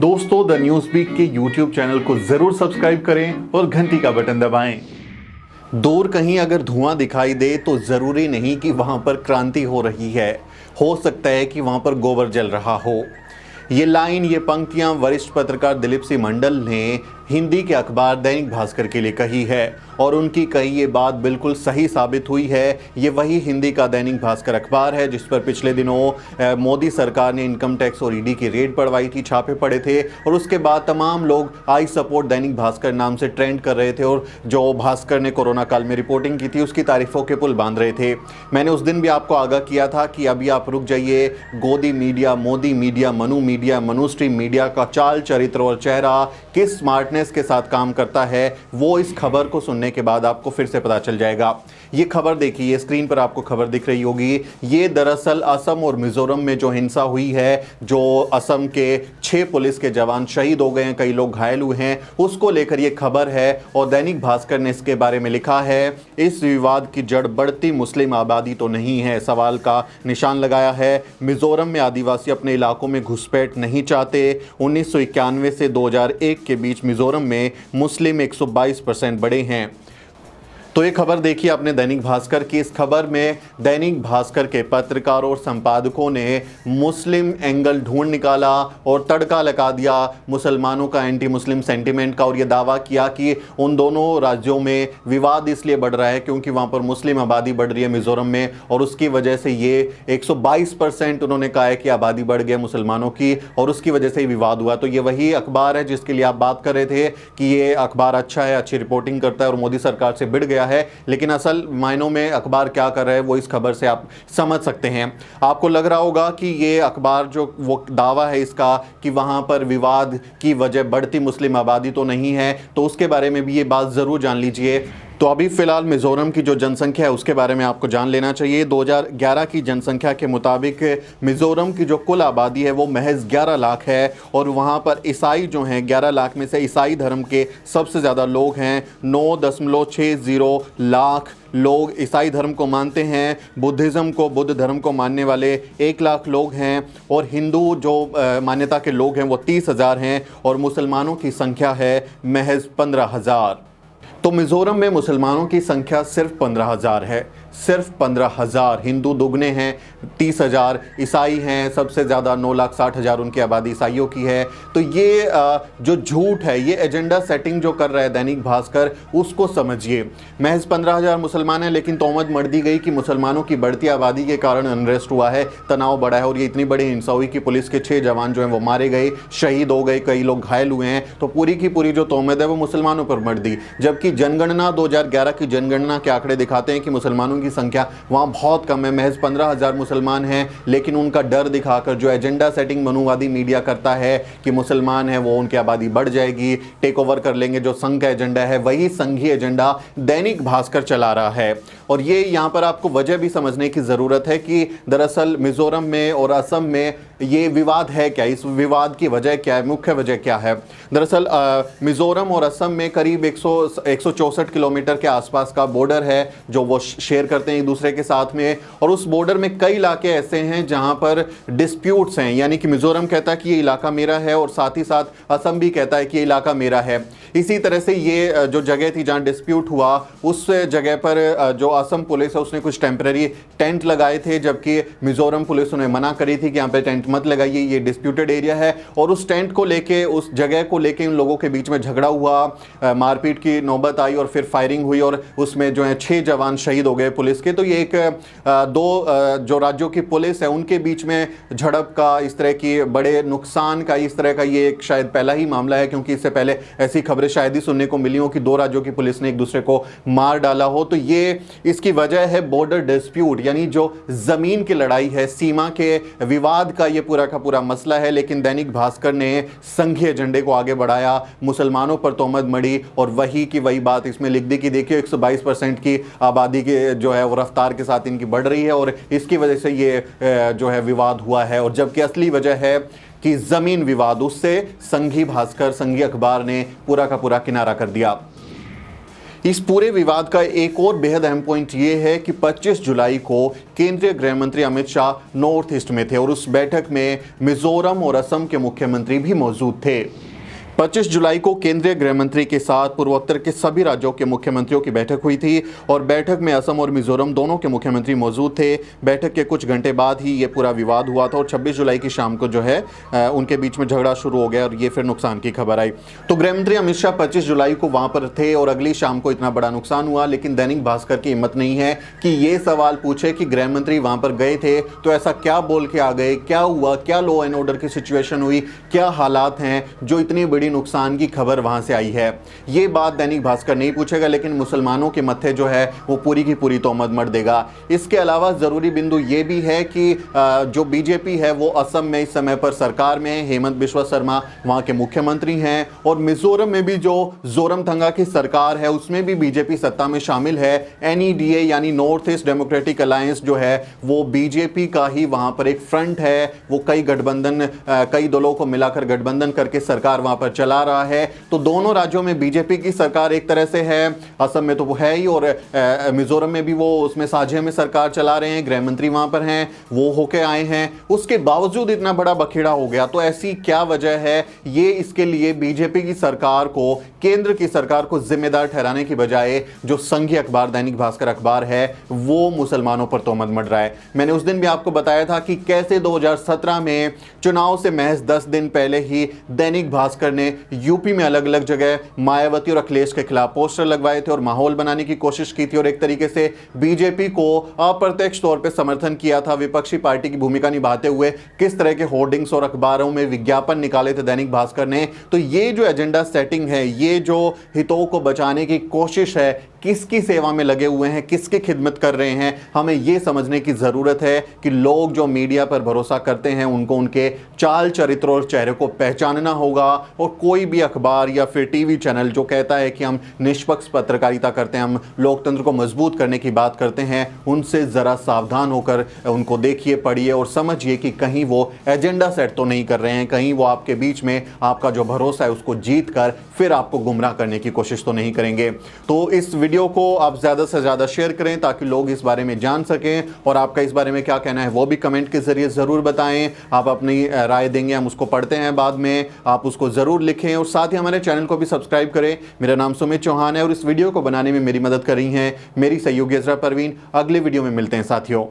दोस्तों, the news week के YouTube channel को जरूर सब्सक्राइब करें और घंटी का बटन दबाएं। दूर कहीं अगर धुआं दिखाई दे तो ज़रूरी नहीं कि वहां पर क्रांति हो रही है। हो सकता है कि वहां पर गोबर जल रहा हो। ये लाइन, ये पंक्तियां वरिष्ठ पत्रकार दिलीप सिंह मंडल ने हिंदी के अखबार दैनिक भास्कर के लिए कही है और उनकी कही ये बात बिल्कुल सही साबित हुई है। ये वही हिंदी का दैनिक भास्कर अखबार है जिस पर पिछले दिनों मोदी सरकार ने इनकम टैक्स और ईडी की रेड पड़वाई थी, छापे पड़े थे और उसके बाद तमाम लोग आई सपोर्ट दैनिक भास्कर नाम से ट्रेंड कर रहे थे और जो भास्कर ने कोरोना काल में रिपोर्टिंग की थी उसकी तारीफों के पुल बांध रहे थे। मैंने उस दिन भी आपको आगाह किया था कि अभी आप रुक जाइए। गोदी media, Modi media, Manu stream media का चाल, चरित्र और चेहरा किस स्मार्टनेस के साथ काम करता है वो इस खबर को सुनने के बाद आपको फिर से पता चल जाएगा। ये खबर देखिए, स्क्रीन पर आपको खबर दिख रही होगी। ये दरअसल असम और मिजोरम में जो हिंसा हुई है, जो असम के 6 पुलिस के जवान शहीद हो गए हैं, कई लोग घायल हुए हैं, उसको लेकर ये खबर है और दैनिक भास्कर ने इसके बारे में लिखा है, इस विवाद की जड़ बढ़ती मुस्लिम आबादी तो नहीं है, सवाल का निशान लगाया है। मिजोरम में आदिवासी अपने इलाकों में घुसपैठ नहीं चाहते। 1991 से 2001 के बीच मिजोरम में मुस्लिम 122% बढ़े हैं। तो ये खबर देखिए आपने दैनिक भास्कर की। इस खबर में दैनिक भास्कर के पत्रकारों और संपादकों ने मुस्लिम एंगल ढूंढ निकाला और तड़का लगा दिया मुसलमानों का, एंटी मुस्लिम सेंटिमेंट का, और ये दावा किया कि उन दोनों राज्यों में विवाद इसलिए बढ़ रहा है क्योंकि वहाँ पर मुस्लिम आबादी बढ़ रही है मिजोरम में और उसकी वजह से ये 122% उन्होंने कहा है कि आबादी बढ़ गई मुसलमानों की और उसकी वजह से ही विवाद हुआ। तो ये वही अखबार है जिसके लिए आप बात कर रहे थे कि ये अखबार अच्छा है, अच्छी रिपोर्टिंग करता है और मोदी सरकार से भिड़ गया है, लेकिन असल मायनों में अखबार क्या कर रहा है वो इस खबर से आप समझ सकते हैं। आपको लग रहा होगा कि ये अखबार जो वो दावा है इसका कि वहां पर विवाद की वजह बढ़ती मुस्लिम आबादी तो नहीं है, तो उसके बारे में भी ये बात जरूर जान लीजिए। तो अभी फिलहाल मिजोरम की जो जनसंख्या है उसके बारे में आपको जान लेना चाहिए। 2011 की जनसंख्या के मुताबिक मिजोरम की जो कुल आबादी है वो महज 11 लाख है और वहाँ पर ईसाई जो हैं 11 लाख में से ईसाई धर्म के सबसे ज़्यादा लोग हैं। 9.60 लाख लोग ईसाई धर्म को मानते हैं। बुद्धिज़्म को, बुद्ध धर्म को मानने वाले 1 लाख लोग हैं और हिंदू जो मान्यता के लोग हैं वो 30,000 हैं और मुसलमानों की संख्या है महज 15,000। तो मिजोरम में मुसलमानों की संख्या सिर्फ 15,000 है, सिर्फ 15,000। हिंदू दुगने हैं, 30,000 ईसाई हैं, सबसे ज़्यादा 9,60,000 उनकी आबादी ईसाइयों की है। तो ये जो झूठ है, ये एजेंडा सेटिंग जो कर रहा है दैनिक भास्कर, उसको समझिए। महज 15,000 मुसलमान हैं लेकिन तोहमत मढ़ दी गई कि मुसलमानों की बढ़ती आबादी के कारण अनरेस्ट हुआ है, तनाव बढ़ा है और ये इतनी बड़ी हिंसा हुई कि पुलिस के 6 जवान जो हैं वो मारे गए, शहीद हो गए, कई लोग घायल हुए हैं। तो पूरी की पूरी जो तोहमत है वो मुसलमानों पर मढ़ दी, जबकि जनगणना 2011 की जनगणना के आंकड़े दिखाते हैं कि मुसलमानों की संख्या वहां बहुत कम है, महज 15,000 मुसलमान हैं। लेकिन उनका डर दिखाकर जो एजेंडा सेटिंग मनुवादी मीडिया करता है कि मुसलमान है वो उनकी आबादी बढ़ जाएगी, टेक ओवर कर लेंगे, जो संघ का एजेंडा है वही संघीय एजेंडा दैनिक भास्कर चला रहा है। और ये यहाँ पर आपको वजह भी समझने की ज़रूरत है कि दरअसल मिजोरम में और असम में ये विवाद है क्या, इस विवाद की वजह क्या है, मुख्य वजह क्या है। दरअसल मिजोरम और असम में करीब 164 किलोमीटर के आसपास का बॉर्डर है जो वो शेयर करते हैं एक दूसरे के साथ में, और उस बॉर्डर में कई इलाके ऐसे हैं जहां पर डिस्प्यूट्स हैं, यानी कि मिजोरम कहता है कि ये इलाका मेरा है और साथ ही साथ असम भी कहता है कि ये इलाका मेरा है। इसी तरह से ये जो जगह थी जहां डिस्प्यूट हुआ उस जगह पर जो असम पुलिस है उसने कुछ टेम्पररी टेंट लगाए थे, जबकि मिजोरम पुलिस उन्हें मना करी थी कि यहाँ पे टेंट मत लगाइए, ये डिस्प्यूटेड एरिया है। और उस टेंट को लेके, उस जगह को लेके उन लोगों के बीच में झगड़ा हुआ, मारपीट की नौबत आई और फिर फायरिंग हुई और उसमें जो है 6 जवान शहीद हो गए पुलिस के। तो ये एक दो जो राज्यों की पुलिस है उनके बीच में झड़प का, इस तरह की बड़े नुकसान का, इस तरह का ये एक शायद पहला ही मामला है, क्योंकि इससे पहले ऐसी खबरें शायद ही सुनने को मिली हो कि 2 राज्यों की पुलिस ने एक दूसरे को मार डाला हो। तो ये इसकी वजह है बॉर्डर डिस्प्यूट, यानी जो जमीन की लड़ाई है, सीमा के विवाद का ये पूरा का पूरा मसला है। लेकिन दैनिक भास्कर ने संघीय एजेंडे को आगे बढ़ाया, मुसलमानों पर तोहमत मढ़ी और वही की वही बात इसमें लिख दी कि देखिए 122% की आबादी के जो है वो रफ्तार के साथ इनकी बढ़ रही है और इसकी वजह से ये जो है विवाद हुआ है। और जबकि असली वजह है कि जमीन विवाद, उससे संघी भास्कर, संघी अखबार ने पूरा का पूरा किनारा कर दिया। इस पूरे विवाद का एक और बेहद अहम पॉइंट ये है कि 25 जुलाई को केंद्रीय गृह मंत्री अमित शाह नॉर्थ ईस्ट में थे और उस बैठक में मिजोरम और असम के मुख्यमंत्री भी मौजूद थे। 25 जुलाई को केंद्रीय गृह मंत्री के साथ पूर्वोत्तर के सभी राज्यों के मुख्यमंत्रियों की बैठक हुई थी और बैठक में असम और मिजोरम दोनों के मुख्यमंत्री मौजूद थे। बैठक के कुछ घंटे बाद ही ये पूरा विवाद हुआ था और 26 जुलाई की शाम को जो है उनके बीच में झगड़ा शुरू हो गया और ये फिर नुकसान की खबर आई। तो गृह मंत्री अमित शाह 25 जुलाई को वहां पर थे और अगली शाम को इतना बड़ा नुकसान हुआ, लेकिन दैनिक भास्कर की हिम्मत नहीं है कि ये सवाल पूछे कि गृह मंत्री वहां पर गए थे तो ऐसा क्या बोल के आ गए, क्या हुआ, क्या लॉ एंड ऑर्डर की सिचुएशन हुई, क्या हालात हैं जो इतनी बड़ी नुकसान की खबर वहां से आई है। ये बात दैनिक भास्कर नहीं पूछेगा, लेकिन मुसलमानों के मत्थे जो है वो पूरी की पूरी तोहमत मढ़ देगा। इसके अलावा जरूरी बिंदु ये भी है कि जो बीजेपी है वो असम में इस समय पर सरकार में है, हेमंत बिस्वा शर्मा वहां के मुख्यमंत्री हैं और मिजोरम में भी जो जोरमथंगा की सरकार है उसमें भी बीजेपी सत्ता में शामिल है। एनईडीए यानी नॉर्थ ईस्ट डेमोक्रेटिक अलायंस जो है वो बीजेपी का ही वहां पर एक फ्रंट है। वो कई दलों को मिलाकर गठबंधन करके सरकार वहां पर चला रहा है। तो दोनों राज्यों में बीजेपी की सरकार एक तरह से है, असम में तो वो है ही और मिजोरम में भी वो उसमें साझे में सरकार चला रहे हैं, गृह मंत्री वहां पर हैं, वो होके आए हैं। उसके बावजूद इतना बड़ा बखेड़ा हो गया, तो ऐसी क्या वजह है? ये इसके लिए बीजेपी की सरकार को, केंद्र की सरकार को जिम्मेदार ठहराने की बजाय जो संघीय अखबार दैनिक भास्कर अखबार है वो मुसलमानों पर तोहमत मढ़ रहा है। मैंने उस दिन भी आपको बताया था कि कैसे 2017 में चुनाव से महज 10 दिन पहले ही दैनिक भास्कर ने यूपी में अलग अलग जगह मायावती और अखिलेश के खिलाफ पोस्टर लगवाए थे और माहौल बनाने की कोशिश की थी और एक तरीके से बीजेपी को अप्रत्यक्ष तौर पे समर्थन किया था। विपक्षी पार्टी की भूमिका निभाते हुए किस तरह के होर्डिंग्स और अखबारों में विज्ञापन निकाले थे दैनिक भास्कर ने। तो ये जो एजेंडा सेटिंग है, ये जो हितों को बचाने की कोशिश है, किसकी सेवा में लगे हुए हैं, किसकी खिदमत कर रहे हैं, हमें यह समझने की जरूरत है कि लोग जो मीडिया पर भरोसा करते हैं उनको उनके चाल चरित्र और चेहरे को पहचानना होगा। और कोई भी अखबार या फिर टीवी चैनल जो कहता है कि हम निष्पक्ष पत्रकारिता करते हैं, हम लोकतंत्र को मजबूत करने की बात करते हैं, उनसे जरा सावधान होकर उनको देखिए, पढ़िए और समझिए कि कहीं वो एजेंडा सेट तो नहीं कर रहे हैं, कहीं वो आपके बीच में आपका जो भरोसा है उसको जीत कर फिर आपको गुमराह करने की कोशिश तो नहीं करेंगे। तो इस वीडियो को आप ज्यादा से ज्यादा शेयर करें ताकि लोग इस बारे में जान सकें और आपका इस बारे में क्या कहना है वो भी कमेंट के जरिए जरूर बताएं। आप अपनी राय देंगे, हम उसको पढ़ते हैं बाद में, आप उसको जरूर लिखें और साथ ही हमारे चैनल को भी सब्सक्राइब करें। मेरा नाम सुमित चौहान है और इस वीडियो को बनाने में मेरी मदद कर रही हैं मेरी सहयोगी अजरा परवीन। अगले वीडियो में मिलते हैं साथियों।